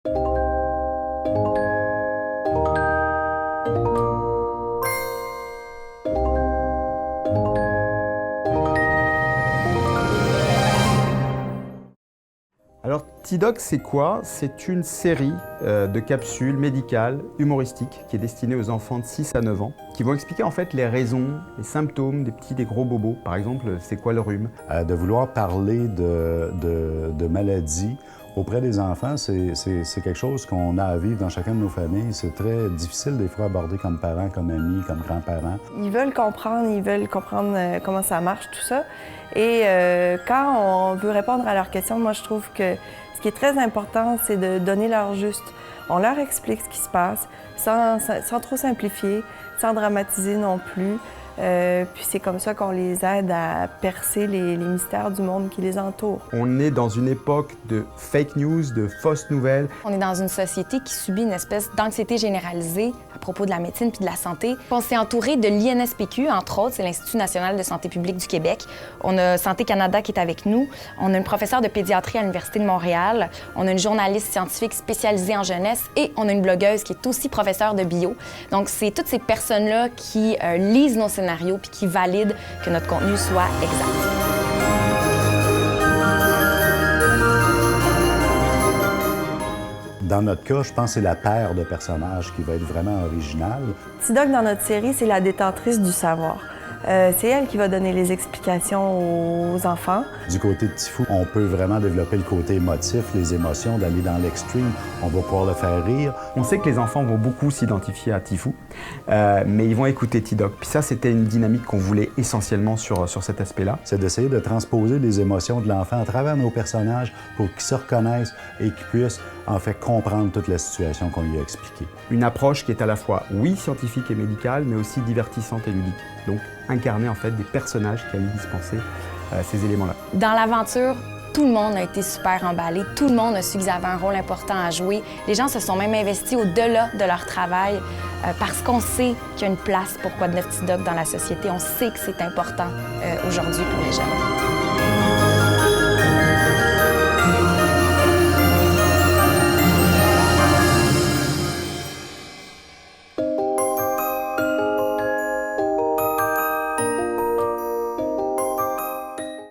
Alors, T-Doc, c'est quoi? C'est une série de capsules médicales humoristiques qui est destinée aux enfants de 6 à 9 ans, qui vont expliquer en fait les raisons, les symptômes des petits, des gros bobos. Par exemple, c'est quoi le rhume? De vouloir parler de maladies auprès des enfants, c'est quelque chose qu'on a à vivre dans chacune de nos familles. C'est très difficile des fois à aborder comme parents, comme amis, comme grands-parents. Ils veulent comprendre comment ça marche, tout ça. Et quand on veut répondre à leurs questions, moi je trouve que ce qui est très important, c'est de donner leur juste. On leur explique ce qui se passe sans trop simplifier, sans dramatiser non plus. Puis c'est comme ça qu'on les aide à percer les mystères du monde qui les entoure. On est dans une époque de fake news, de fausses nouvelles. On est dans une société qui subit une espèce d'anxiété généralisée à propos de la médecine puis de la santé. On s'est entouré de l'INSPQ, entre autres, c'est l'Institut national de santé publique du Québec. On a Santé Canada qui est avec nous. On a une professeure de pédiatrie à l'Université de Montréal. On a une journaliste scientifique spécialisée en jeunesse et on a une blogueuse qui est aussi professeure de bio. Donc, c'est toutes ces personnes-là qui lisent nos scénarios puis qui valident que notre contenu soit exact. Dans notre cas, je pense que c'est la paire de personnages qui va être vraiment originale. T-Doc, dans notre série, c'est la détentrice du savoir. C'est elle qui va donner les explications aux enfants. Du côté de Tifou, on peut vraiment développer le côté émotif, les émotions, d'aller dans l'extrême. On va pouvoir le faire rire. On sait que les enfants vont beaucoup s'identifier à Tifou, mais ils vont écouter T-Doc. Puis ça, c'était une dynamique qu'on voulait essentiellement sur cet aspect-là. C'est d'essayer de transposer les émotions de l'enfant à travers nos personnages pour qu'ils se reconnaissent et qu'ils puissent en fait comprendre toute la situation qu'on lui a expliquée. Une approche qui est à la fois, oui, scientifique et médicale, mais aussi divertissante et ludique. Donc, incarner en fait des personnages qui allaient dispenser ces éléments-là. Dans l'aventure, tout le monde a été super emballé, tout le monde a su qu'ils avaient un rôle important à jouer. Les gens se sont même investis au-delà de leur travail parce qu'on sait qu'il y a une place pour Quoi de neuf T-Doc dans la société. On sait que c'est important aujourd'hui pour les jeunes.